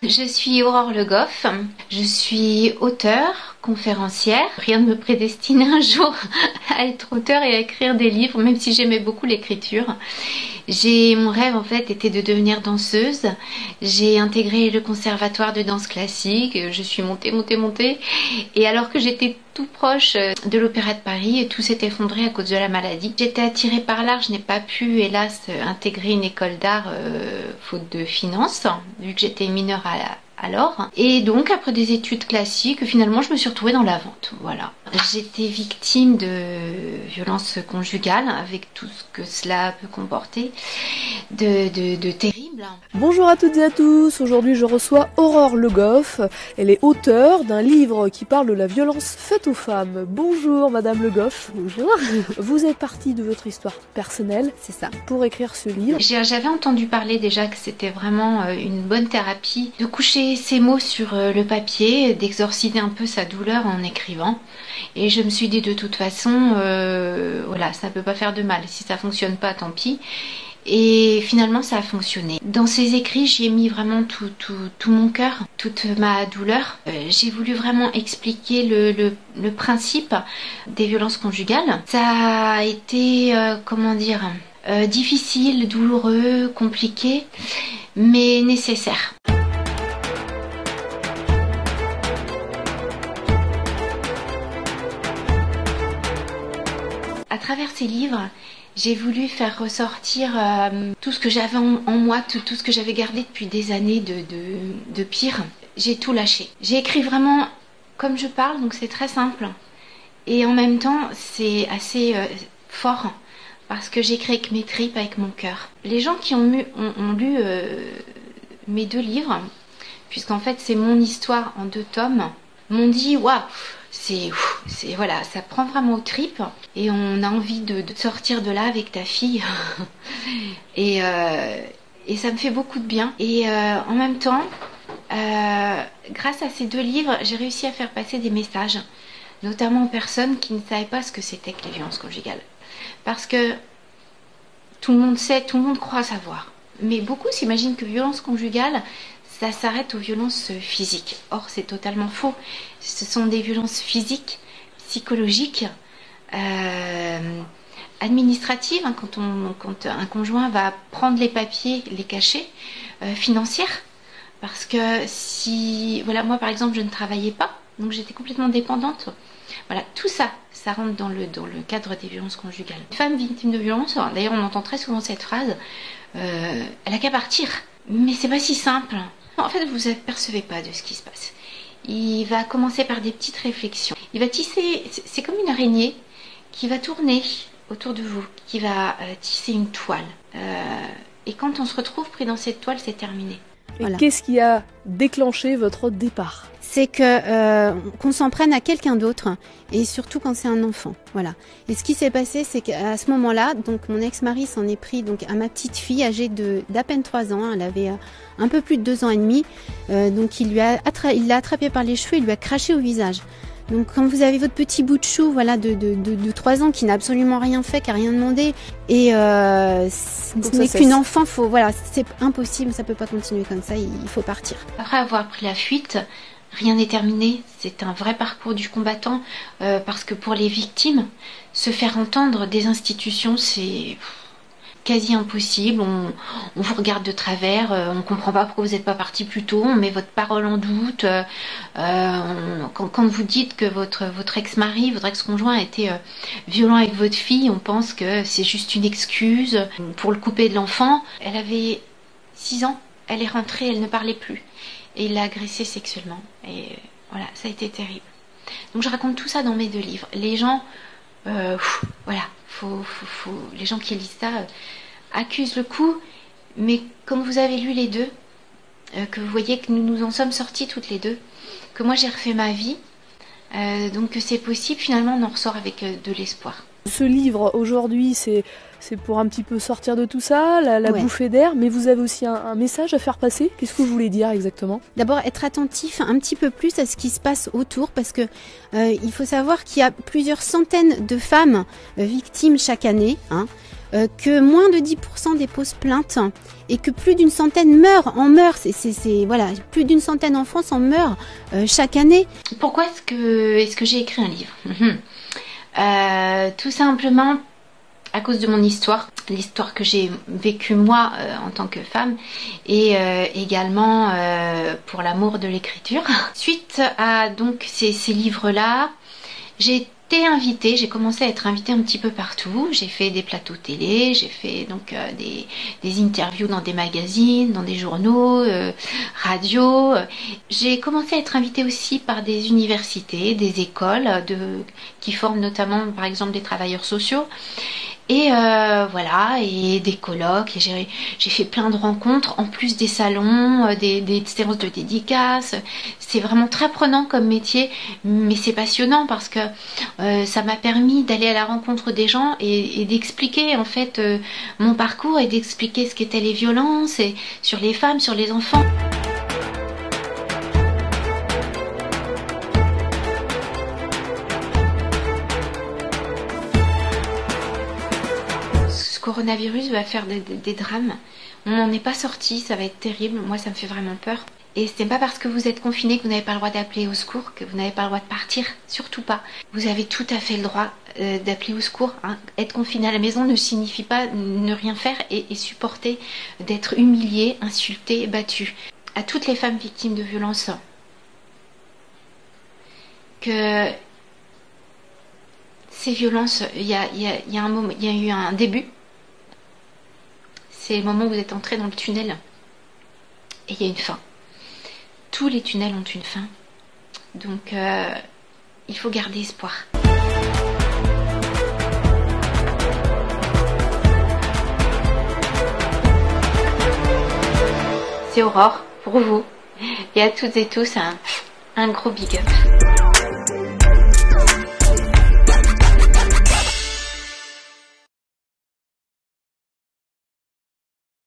Je suis Aurore Le Goff, je suis auteure, conférencière. Rien ne me prédestinait un jour à être auteure et à écrire des livres, même si j'aimais beaucoup l'écriture. Mon rêve en fait était de devenir danseuse. J'ai intégré le conservatoire de danse classique, je suis montée. Et alors que j'étais tout proche de l'Opéra de Paris, tout s'est effondré à cause de la maladie. J'étais attirée par l'art, je n'ai pas pu hélas intégrer une école d'art faute de finances, vu que j'étais mineure alors. Et donc après des études classiques, finalement je me suis retrouvée dans la vente. Voilà. J'étais victime de violences conjugales avec tout ce que cela peut comporter de terrible. Bonjour à toutes et à tous, aujourd'hui je reçois Aurore Le Goff. Elle est auteure d'un livre qui parle de la violence faite aux femmes. Bonjour Madame Le Goff. Bonjour. Vous êtes partie de votre histoire personnelle, c'est ça, pour écrire ce livre. J'avais entendu parler déjà que c'était vraiment une bonne thérapie de coucher ses mots sur le papier, d'exorciser un peu sa douleur en écrivant. Et je me suis dit de toute façon, voilà, ça peut pas faire de mal. Si ça fonctionne pas, tant pis. Et finalement ça a fonctionné. Dans ces écrits j'y ai mis vraiment tout mon cœur, toute ma douleur. J'ai voulu vraiment expliquer le principe des violences conjugales. Ça a été, difficile, douloureux, compliqué, mais nécessaire. À travers ces livres, j'ai voulu faire ressortir tout ce que j'avais en moi, tout ce que j'avais gardé depuis des années de pire. J'ai tout lâché. J'ai écrit vraiment comme je parle, donc c'est très simple. Et en même temps, c'est assez fort, parce que j'écris avec mes tripes, avec mon cœur. Les gens qui ont lu mes 2 livres, puisqu'en fait c'est mon histoire en 2 tomes, m'ont dit « Waouh !» voilà, ça prend vraiment aux tripes et on a envie de sortir de là avec ta fille et ça me fait beaucoup de bien. Et en même temps, grâce à ces 2 livres, j'ai réussi à faire passer des messages, notamment aux personnes qui ne savaient pas ce que c'était que les violences conjugales. Parce que tout le monde sait, tout le monde croit savoir. Mais beaucoup s'imaginent que violence conjugale, ça s'arrête aux violences physiques. Or, c'est totalement faux. Ce sont des violences physiques, psychologiques, administratives, hein, quand un conjoint va prendre les papiers, les cacher, financières. Parce que voilà, moi par exemple, je ne travaillais pas, donc j'étais complètement dépendante. Voilà, tout ça, ça rentre dans le cadre des violences conjugales. Une femme victime de violence, d'ailleurs on entend très souvent cette phrase, elle a qu'à partir. Mais c'est pas si simple. En fait, vous ne apercevez pas de ce qui se passe. Il va commencer par des petites réflexions. Il va tisser, c'est comme une araignée qui va tourner autour de vous, qui va tisser une toile. Et quand on se retrouve pris dans cette toile, c'est terminé. Et voilà. Qu'est-ce qui a déclenché votre départ ? C'est qu'on s'en prenne à quelqu'un d'autre, et surtout quand c'est un enfant. Voilà. Et ce qui s'est passé, c'est qu'à ce moment-là, donc mon ex-mari s'en est pris donc à ma petite fille âgée d'à peine 3 ans. Elle avait un peu plus de 2 ans et demi. Donc il l'a attrapée par les cheveux et lui a craché au visage. Donc quand vous avez votre petit bout de chou, voilà, de 3 ans qui n'a absolument rien fait, qui n'a rien demandé, et ce n'est qu'une enfant, voilà, c'est impossible, ça peut pas continuer comme ça, il faut partir. Après avoir pris la fuite, rien n'est terminé, c'est un vrai parcours du combattant, parce que pour les victimes, se faire entendre des institutions, c'est quasi impossible. On vous regarde de travers, on comprend pas pourquoi vous n'êtes pas parti plus tôt, on met votre parole en doute. Quand vous dites que votre ex-mari, votre ex-conjoint a été violent avec votre fille, on pense que c'est juste une excuse pour le couper de l'enfant. Elle avait 6 ans, elle est rentrée, elle ne parlait plus. Et il l'a agressée sexuellement. Et voilà, ça a été terrible. Donc je raconte tout ça dans mes 2 livres. Les gens, voilà, les gens qui lisent ça accusent le coup, mais comme vous avez lu les 2, que vous voyez que nous en sommes sortis toutes les 2, que moi j'ai refait ma vie, donc que c'est possible, finalement on en ressort avec de l'espoir. Ce livre aujourd'hui, c'est pour un petit peu sortir de tout ça, la bouffée d'air, mais vous avez aussi un message à faire passer. Qu'est-ce que vous voulez dire exactement ? D'abord, être attentif un petit peu plus à ce qui se passe autour, parce que il faut savoir qu'il y a plusieurs centaines de femmes victimes chaque année, hein. que moins de 10% déposent plainte et que plus d'une centaine meurent. Voilà, plus d'une centaine en France en meurent chaque année. Pourquoi est-ce que j'ai écrit un livre? Tout simplement à cause de mon histoire, l'histoire que j'ai vécue moi en tant que femme, et également pour l'amour de l'écriture. Suite à donc ces livres-là, j'ai commencé à être invitée un petit peu partout. J'ai fait des plateaux télé, j'ai fait donc des interviews dans des magazines, dans des journaux, radio. J'ai commencé à être invitée aussi par des universités, des écoles qui forment notamment par exemple des travailleurs sociaux. Et voilà, et des colloques, et j'ai fait plein de rencontres, en plus des salons, des séances de dédicaces. C'est vraiment très prenant comme métier, mais c'est passionnant parce que ça m'a permis d'aller à la rencontre des gens et d'expliquer en fait mon parcours et d'expliquer ce qu'étaient les violences et sur les femmes, sur les enfants. Coronavirus va faire des drames. On n'en est pas sorti, ça va être terrible. Moi, ça me fait vraiment peur. Et ce n'est pas parce que vous êtes confiné que vous n'avez pas le droit d'appeler au secours, que vous n'avez pas le droit de partir. Surtout pas. Vous avez tout à fait le droit d'appeler au secours. Hein. Être confiné à la maison ne signifie pas ne rien faire et supporter d'être humilié, insulté, battu. À toutes les femmes victimes de violences, que ces violences, il y a eu un début. C'est le moment où vous êtes entré dans le tunnel et il y a une fin. Tous les tunnels ont une fin. Donc il faut garder espoir. C'est Aurore pour vous et à toutes et tous un gros big up.